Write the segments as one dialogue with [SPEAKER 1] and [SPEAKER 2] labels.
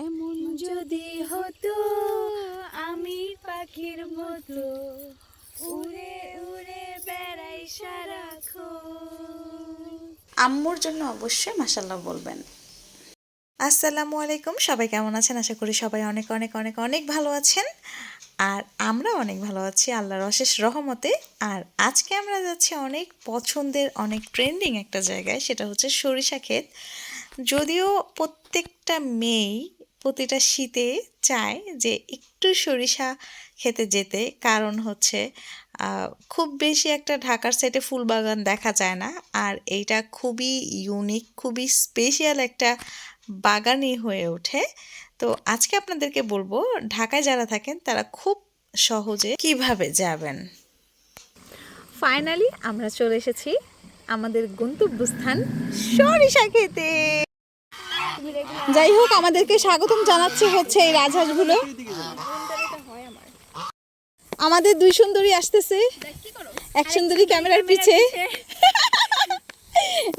[SPEAKER 1] এমন যদি হতো আমি পাখির মতো উড়ে উড়ে বেড়াই সারাক্ষণ।
[SPEAKER 2] আম্মুর জন্য অবশ্যই মাশাআল্লাহ বলবেন। আসসালামু আলাইকুম, সবাই কেমন আছেন? আশা করি সবাই অনেক অনেক অনেক অনেক ভালো আছেন। আর আমরা অনেক ভালো আছি আল্লাহর অশেষ রহমতে। আর আজকে আমরা যাচ্ছি অনেক পছন্দের, অনেক ট্রেন্ডিং একটা জায়গায়, সেটা হচ্ছে সরিষা ক্ষেত। যদিও প্রত্যেকটা মেয়েই প্রতিটা শীতে চায় যে একটু সরিষা খেতে যেতে, কারণ হচ্ছে খুব বেশি একটা ঢাকার সাইডে ফুল বাগান দেখা যায় না। আর এইটা খুবই ইউনিক, খুবই স্পেশাল একটা বাগানই হয়ে ওঠে। তো আজকে আপনাদেরকে বলবো ঢাকায় যারা থাকেন তারা খুব সহজে কিভাবে যাবেন। ফাইনালি আমরা চলে এসেছি আমাদের গন্তব্যস্থান সরিষা খেতে। যাই হোক, আমাদেরকে স্বাগতম জানাচ্ছে হচ্ছে এই রাজহাঁসগুলো। আমাদের দুই সুন্দরী আসতেছে, এক সুন্দরী ক্যামেরার পিছে।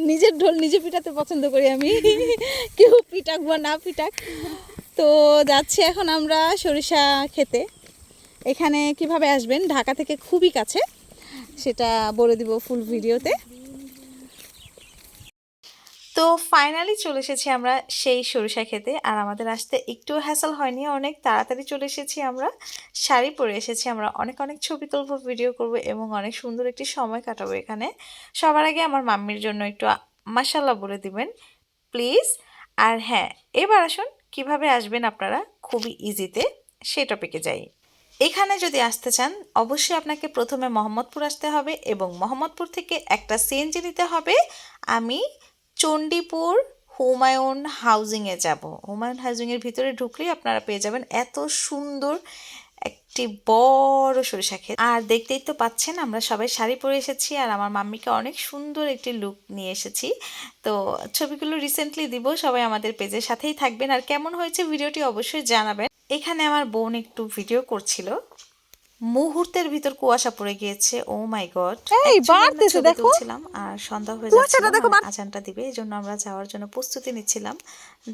[SPEAKER 2] নিজের ঢোল নিজে পিটাতে পছন্দ করি আমি, কেউ পিটাক বা না পিটাক। তো যাচ্ছি এখন আমরা সরিষা খেতে। এখানে কিভাবে আসবেন, ঢাকা থেকে খুবই কাছে, সেটা বলে দিব ফুল ভিডিওতে। তো ফাইনালি চলে এসেছি আমরা সেই সরিষা খেতে। আর আমাদের আসতে একটু হ্যাসল হয়নি, অনেক তাড়াতাড়ি চলে এসেছি আমরা। শাড়ি পরে এসেছি আমরা, অনেক অনেক ছবি তুলবো, ভিডিও করব এবং অনেক সুন্দর একটি সময় কাটাবো এখানে। সবার আগে আমার মাম্মির জন্য একটু মাশাআল্লাহ বলে দিবেন প্লিজ। আর হ্যাঁ, এবার আসুন কিভাবে আসবেন আপনারা খুবই ইজিতে, সেই টপিকে যাই। এখানে যদি আসতে চান অবশ্যই আপনাকে প্রথমে মোহাম্মদপুর আসতে হবে এবং মোহাম্মদপুর থেকে একটা সিএনজি নিতে হবে। আমি চণ্ডীপুর হুমায়ুন হাউজিংয়ে যাব। হুমায়ুন হাউজিংয়ের ভিতরে ঢুকলেই আপনারা পেয়ে যাবেন এত সুন্দর একটি বড় সরিষা ক্ষেত। আর দেখতেই তো পাচ্ছেন আমরা সবাই শাড়ি পরে এসেছি, আর আমার মাম্মিকে অনেক সুন্দর একটি লুক নিয়ে এসেছি। তো ছবিগুলো রিসেন্টলি দিব, সবাই আমাদের পেজের সাথেই থাকবেন। আর কেমন হয়েছে ভিডিওটি অবশ্যই জানাবেন। এখানে আমার বোন একটু ভিডিও করছিল, মুহূর্তের ভিতর কুয়াশা পড়ে গিয়েছে। ও মাই গড, এই বাড়তেছে দেখো। আর সন্ধ্যা হয়ে যাচ্ছিল, আজানটা দিবে, এই জন্য আমরা যাওয়ার জন্য প্রস্তুতি নিচ্ছিলাম।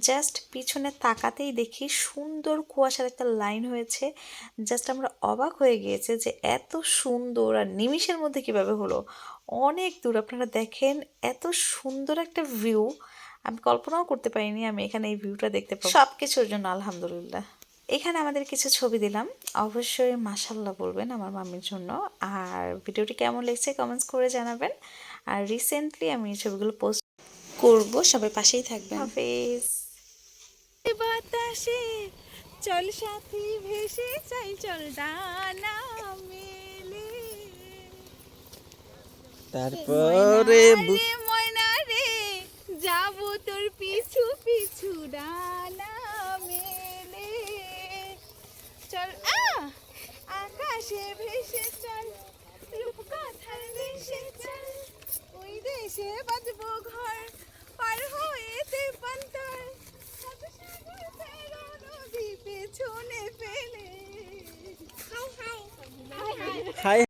[SPEAKER 2] জাস্ট পিছনে তাকাতেই দেখি সুন্দর কুয়াশার একটা লাইন হয়েছে। জাস্ট আমরা অবাক হয়ে গিয়েছে যে এত সুন্দর আর নিমিষের মধ্যে কিভাবে হলো। অনেক দূর আপনারা দেখেন, এত সুন্দর একটা ভিউ আমি কল্পনাও করতে পারিনি আমি এখানে এই ভিউটা দেখতে পাবো। সব কিছুর জন্য আলহামদুলিল্লাহ। এখানে আমাদের কিছু ছবি দিলাম, অবশ্যই মাশাআল্লাহ বলবেন আমার মাম্মির জন্য। আর ভিডিওটি কেমন লেগেছে কমেন্টস করে জানাবেন। আর রিসেন্টলি আমি এই ছবিগুলো পোস্ট করব, সবাই পাশেই থাকবেন। হাফেজ।
[SPEAKER 1] বাতাসে চল সাথী ভেসে চাই চল ডানা মেলে।
[SPEAKER 3] তারপরে
[SPEAKER 1] ময়না রে যাব তোর পিছু পিছু ডানা মেলে। চল আকাশে ভেসে চল রূপকথার দেশে চল। ওই দেশে বাঁধবো ঘর পার হয়েতে পান্তর। সাগর ফেরো নদী পেছনে ফেলে। Hi hi hi hi.
[SPEAKER 3] High